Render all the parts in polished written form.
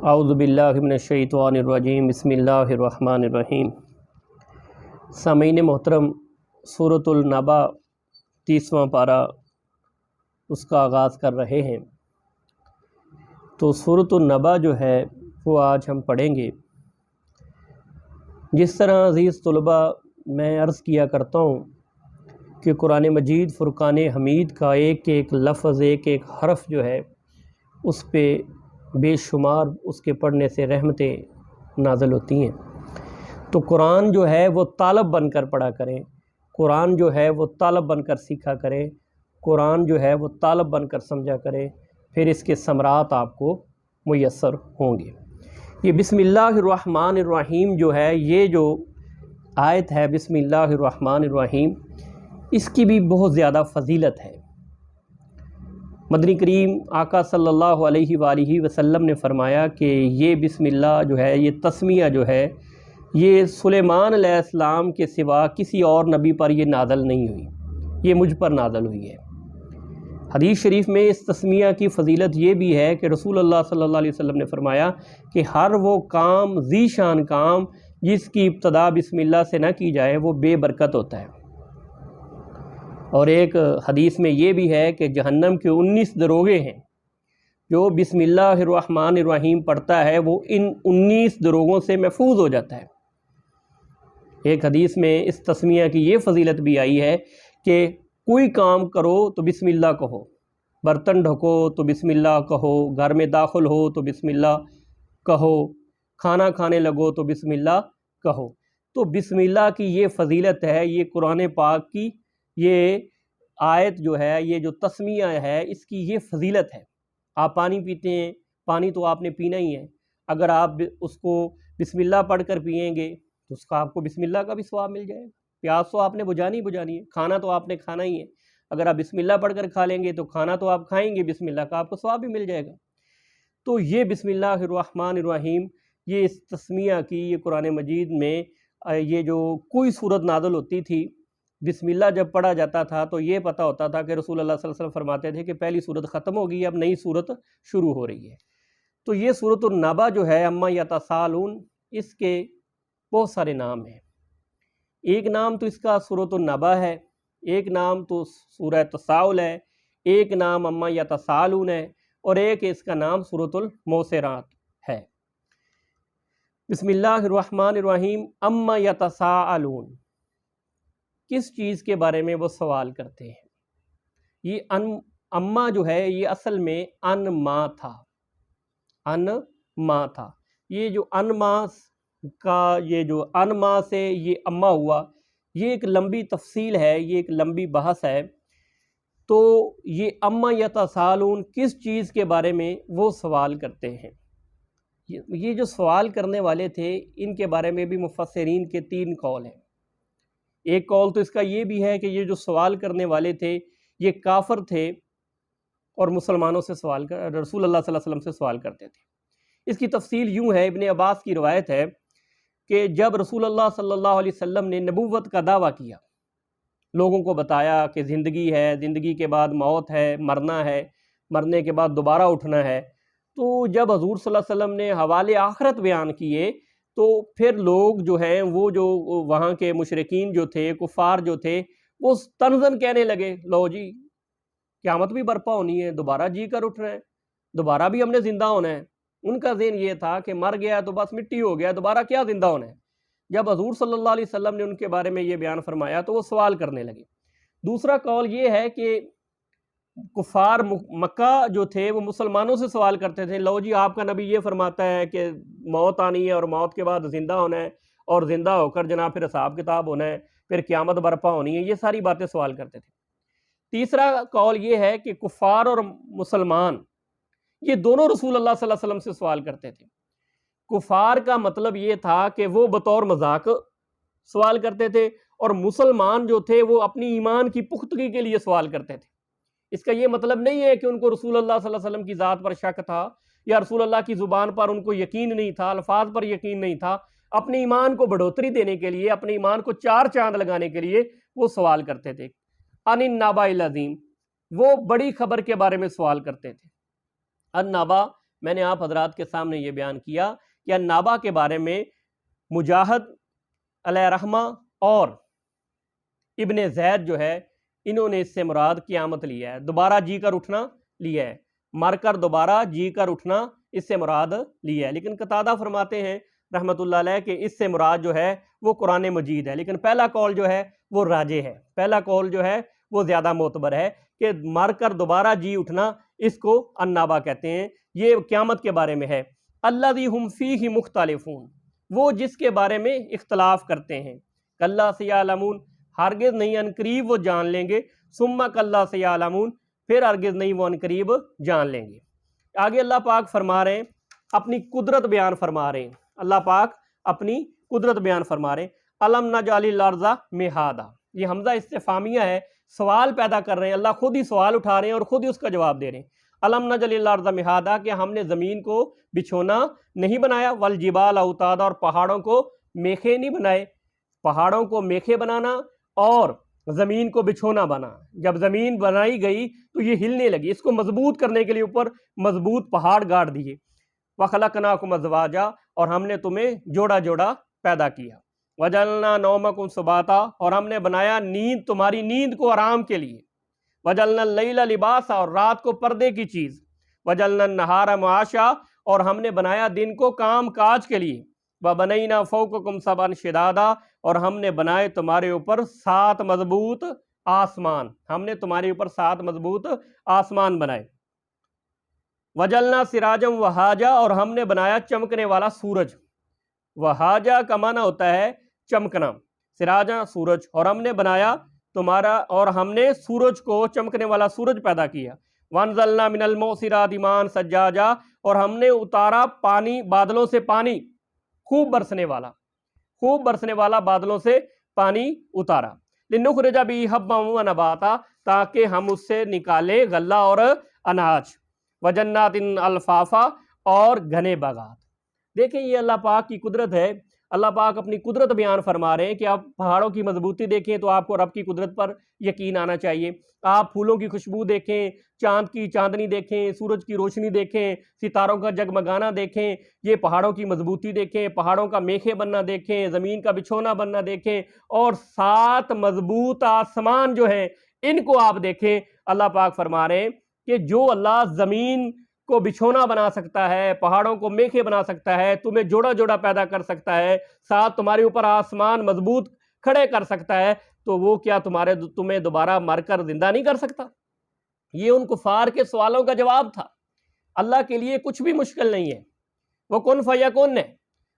اعوذ باللہ من الشیطان الرجیم بسم اللہ الرحمن الرحیم۔ سامعین محترم، سورۃ النبأ 30واں پارہ اس کا آغاز کر رہے ہیں۔ تو سورۃ النبأ جو ہے وہ آج ہم پڑھیں گے۔ جس طرح عزیز طلباء میں عرض کیا کرتا ہوں کہ قرآن مجید فرقان حمید کا ایک ایک لفظ، ایک ایک حرف جو ہے اس پہ بے شمار اس کے پڑھنے سے رحمتیں نازل ہوتی ہیں۔ تو قرآن جو ہے وہ طالب بن کر پڑھا کریں، قرآن جو ہے وہ طالب بن کر سیکھا کریں، قرآن جو ہے وہ طالب بن کر سمجھا کریں، پھر اس کے ثمرات آپ کو میسر ہوں گے۔ یہ بسم اللہ الرحمن الرحیم جو ہے، یہ جو آیت ہے بسم اللہ الرحمن الرحیم، اس کی بھی بہت زیادہ فضیلت ہے۔ مدنی کریم آقا صلی اللہ علیہ وآلہ وسلم نے فرمایا کہ یہ بسم اللہ جو ہے، یہ تسمیہ جو ہے، یہ سلیمان علیہ السلام کے سوا کسی اور نبی پر یہ نازل نہیں ہوئی، یہ مجھ پر نازل ہوئی ہے۔ حدیث شریف میں اس تسمیہ کی فضیلت یہ بھی ہے کہ رسول اللہ صلی اللہ علیہ وسلم نے فرمایا کہ ہر وہ کام، ذی شان کام، جس کی ابتدا بسم اللہ سے نہ کی جائے وہ بے برکت ہوتا ہے۔ اور ایک حدیث میں یہ بھی ہے کہ جہنم کے 19 دروغے ہیں، جو بسم اللہ الرحمن الرحیم پڑھتا ہے وہ ان 19 دروغوں سے محفوظ ہو جاتا ہے۔ ایک حدیث میں اس تسمیہ کی یہ فضیلت بھی آئی ہے کہ کوئی کام کرو تو بسم اللہ کہو، برتن ڈھکو تو بسم اللہ کہو، گھر میں داخل ہو تو بسم اللہ کہو، کھانا کھانے لگو تو بسم اللہ کہو۔ تو بسم اللہ کی یہ فضیلت ہے، یہ قرآن پاک کی یہ آیت جو ہے، یہ جو تسمیہ ہے، اس کی یہ فضیلت ہے۔ آپ پانی پیتے ہیں، پانی تو آپ نے پینا ہی ہے، اگر آپ اس کو بسم اللہ پڑھ کر پئیں گے تو اس کا آپ کو بسم اللہ کا بھی ثواب مل جائے گا۔ پیاس تو آپ نے بجھانی ہے، کھانا تو آپ نے کھانا ہی ہے، اگر آپ بسم اللہ پڑھ کر کھا لیں گے تو کھانا تو آپ کھائیں گے بسم اللہ کا، آپ کو ثواب بھی مل جائے گا۔ تو یہ بسم اللہ الرحمن الرحیم، یہ اس تسمیہ کی، یہ قرآن مجید میں یہ جو کوئی صورت نازل ہوتی تھی، بسم اللہ جب پڑھا جاتا تھا تو یہ پتہ ہوتا تھا کہ رسول اللہ صلی اللہ علیہ وسلم فرماتے تھے کہ پہلی صورت ختم ہوگی، اب نئی صورت شروع ہو رہی ہے۔ تو یہ سورۃ النبأ جو ہے، عما یتساءلون، اس کے بہت سارے نام ہیں۔ ایک نام تو اس کا سورۃ النبأ ہے، ایک نام تو سورہ تساؤل ہے، ایک نام عما یتساءلون ہے، اور ایک اس کا نام سورۃ الموسرات ہے۔ بسم اللہ الرحمن الرحیم، عما یتساءلون، کس چیز کے بارے میں وہ سوال کرتے ہیں؟ یہ اما جو ہے، یہ اصل میں انما تھا، انما تھا۔ یہ جو انما کا، یہ جو انما سے یہ اما ہوا، یہ ایک لمبی تفصیل ہے، یہ ایک لمبی بحث ہے۔ تو یہ اما یتساءلون، کس چیز کے بارے میں وہ سوال کرتے ہیں؟ یہ جو سوال کرنے والے تھے، ان کے بارے میں بھی مفسرین کے 3 قول ہیں۔ ایک قول تو اس کا یہ بھی ہے کہ یہ جو سوال کرنے والے تھے یہ کافر تھے اور مسلمانوں سے رسول اللہ صلی اللہ علیہ وسلم سے سوال کرتے تھے۔ اس کی تفصیل یوں ہے، ابن عباس کی روایت ہے کہ جب رسول اللہ صلی اللہ علیہ وسلم نے نبوت کا دعویٰ کیا، لوگوں کو بتایا کہ زندگی ہے، زندگی کے بعد موت ہے، مرنا ہے، مرنے کے بعد دوبارہ اٹھنا ہے، تو جب حضور صلی اللہ علیہ وسلم نے حوالے آخرت بیان کیے تو پھر لوگ جو ہیں، وہ جو وہاں کے مشرکین جو تھے، کفار جو تھے، وہ طنزاً کہنے لگے، لو جی قیامت بھی برپا ہونی ہے، دوبارہ جی کر اٹھنا ہے، دوبارہ بھی ہم نے زندہ ہونا ہے۔ ان کا ذہن یہ تھا کہ مر گیا تو بس مٹی ہو گیا، دوبارہ کیا زندہ ہونا ہے۔ جب حضور صلی اللہ علیہ وسلم نے ان کے بارے میں یہ بیان فرمایا تو وہ سوال کرنے لگے۔ دوسرا قول یہ ہے کہ کفار مکہ جو تھے وہ مسلمانوں سے سوال کرتے تھے، لو جی آپ کا نبی یہ فرماتا ہے کہ موت آنی ہے اور موت کے بعد زندہ ہونا ہے، اور زندہ ہو کر جناب پھر حساب کتاب ہونا ہے، پھر قیامت برپا ہونی ہے، یہ ساری باتیں سوال کرتے تھے۔ تیسرا قول یہ ہے کہ کفار اور مسلمان یہ دونوں رسول اللہ صلی اللہ علیہ وسلم سے سوال کرتے تھے۔ کفار کا مطلب یہ تھا کہ وہ بطور مذاق سوال کرتے تھے، اور مسلمان جو تھے وہ اپنی ایمان کی پختگی کے لیے سوال کرتے تھے۔ اس کا یہ مطلب نہیں ہے کہ ان کو رسول اللہ صلی اللہ علیہ وسلم کی ذات پر شک تھا، یا رسول اللہ کی زبان پر ان کو یقین نہیں تھا، الفاظ پر یقین نہیں تھا۔ اپنے ایمان کو بڑھوتری دینے کے لیے، اپنے ایمان کو 4 چاند لگانے کے لیے وہ سوال کرتے تھے۔ عن النبأ العظیم، وہ بڑی خبر کے بارے میں سوال کرتے تھے۔ النبأ میں نے آپ حضرات کے سامنے یہ بیان کیا کہ النابہ کے بارے میں مجاہد علیہ رحمہ اور ابن زید جو ہے انہوں نے اس سے مراد قیامت لیا ہے، دوبارہ جی کر اٹھنا لیا ہے، مر کر دوبارہ جی کر اٹھنا اس سے مراد لیا ہے۔ لیکن قتادہ فرماتے ہیں رحمۃ اللہ علیہ کہ اس سے مراد جو ہے وہ قرآن مجید ہے، لیکن پہلا قول جو ہے وہ راجح ہے، پہلا قول جو ہے وہ زیادہ معتبر ہے کہ مر کر دوبارہ جی اٹھنا اس کو النابہ کہتے ہیں۔ یہ قیامت کے بارے میں ہے۔ الذی ہم فیہ مختلفون، وہ جس کے بارے میں اختلاف کرتے ہیں۔ کلا سیعلمون، ہرگز نہیں ان قریب وہ جان لیں گے، ثم کلا سیعلمون، پھر ہرگز نہیں وہ ان قریب جان لیں گے۔ آگے اللہ پاک فرما رہے ہیں، اپنی قدرت بیان فرما رہے ہیں، اللہ پاک اپنی قدرت بیان فرما رہے ہیں۔ الم نجعل الارض مہادا، یہ حمزہ استفہامیہ ہے، سوال پیدا کر رہے ہیں، اللہ خود ہی سوال اٹھا رہے ہیں اور خود ہی اس کا جواب دے رہے ہیں۔ الم نجعل الارض مہادا، کہ ہم نے زمین کو بچھونا نہیں بنایا، والجبال اوتادا، اور پہاڑوں کو میخے نہیں بنائے۔ پہاڑوں کو میخے بنانا اور زمین کو بچھونا بنا، جب زمین بنائی گئی تو یہ ہلنے لگی، اس کو مضبوط کرنے کے لیے اوپر مضبوط پہاڑ گاڑ دیے۔ وَخَلَقْنَاكُمْ أَزْوَاجًا، اور ہم نے تمہیں جوڑا جوڑا پیدا کیا۔ وَجَعَلْنَا نَوْمَكُمْ سُبَاتًا، اور ہم نے بنایا نیند، تمہاری نیند کو آرام کے لیے۔ وَجَعَلْنَا اللَّيْلَ لِبَاسًا، اور رات کو پردے کی چیز۔ وَجَعَلْنَا النَّهَارَ مَعَاشًا، اور ہم نے بنایا دن کو کام کاج کے لیے۔ وَبَنَيْنَا فَوْقَكُمْ سَبْعًا شِدَادًا، اور ہم نے بنائے تمہارے اوپر 7 مضبوط آسمان، ہم نے تمہارے اوپر 7 مضبوط آسمان بنائے۔ وَجَعَلْنَا سِرَاجًا وَهَاجًا، اور ہم نے بنایا چمکنے والا سورج۔ وہاجا کا معنی ہوتا ہے چمکنا، سراجا سورج، اور ہم نے بنایا تمہارا، اور ہم نے سورج کو چمکنے والا سورج پیدا کیا۔ وَأَنزَلْنَا مِنَ الْمُعْصِرَاتِ مَاءً ثَجَّاجًا، اور ہم نے اتارا پانی، بادلوں سے پانی خوب برسنے والا، خوب برسنے والا بادلوں سے پانی اتارا۔ لِنُخْرِجَ بِهِ حَبًّا وَنَبَاتًا، تاکہ ہم اس سے نکالے غلہ اور اناج۔ وَجَنَّاتٍ الْفَافًا، اور گھنے باغات۔ دیکھیں یہ اللہ پاک کی قدرت ہے، اللہ پاک اپنی قدرت بیان فرما رہے ہیں کہ آپ پہاڑوں کی مضبوطی دیکھیں تو آپ کو رب کی قدرت پر یقین آنا چاہیے۔ آپ پھولوں کی خوشبو دیکھیں، چاند کی چاندنی دیکھیں، سورج کی روشنی دیکھیں، ستاروں کا جگمگانا دیکھیں، یہ پہاڑوں کی مضبوطی دیکھیں، پہاڑوں کا میخے بننا دیکھیں، زمین کا بچھونا بننا دیکھیں، اور 7 مضبوط آسمان جو ہیں ان کو آپ دیکھیں۔ اللہ پاک فرما رہے ہیں کہ جو اللہ زمین کو بچھونا بنا سکتا ہے، پہاڑوں کو میخے بنا سکتا ہے، تمہیں جوڑا جوڑا پیدا کر سکتا ہے، 7 تمہارے اوپر آسمان مضبوط کھڑے کر سکتا ہے، تو وہ کیا تمہیں دوبارہ مر کر زندہ نہیں کر سکتا؟ یہ ان کفار کے سوالوں کا جواب تھا۔ اللہ کے لیے کچھ بھی مشکل نہیں ہے، وہ کن فیکون ہے،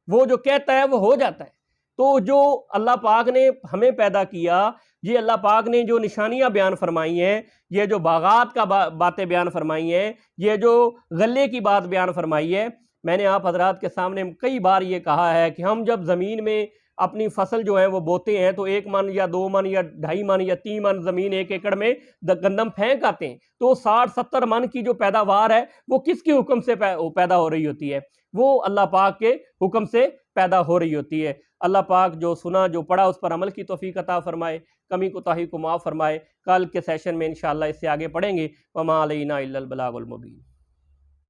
وہ جو کہتا ہے وہ ہو جاتا ہے۔ تو جو اللہ پاک نے ہمیں پیدا کیا، یہ اللہ پاک نے جو نشانیاں بیان فرمائی ہیں، یہ جو باغات کا باتیں بیان فرمائی ہیں، یہ جو غلے کی بات بیان فرمائی ہے، میں نے آپ حضرات کے سامنے کئی بار یہ کہا ہے کہ ہم جب زمین میں اپنی فصل جو ہے وہ بوتے ہیں تو 1 من یا 2 من یا 2.5 من یا 3 من زمین 1 ایکڑ میں گندم پھینک آتے ہیں، تو 60-70 من کی جو پیداوار ہے وہ کس کے حکم سے پیدا ہو رہی ہوتی ہے؟ وہ اللہ پاک کے حکم سے پیدا ہو رہی ہوتی ہے۔ اللہ پاک جو سنا جو پڑھا اس پر عمل کی توفیق عطا فرمائے، کمی کوتاہی کو معاف فرمائے۔ کل کے سیشن میں انشاءاللہ اس سے آگے پڑھیں گے۔ وما علینا الا البلاغ المبین۔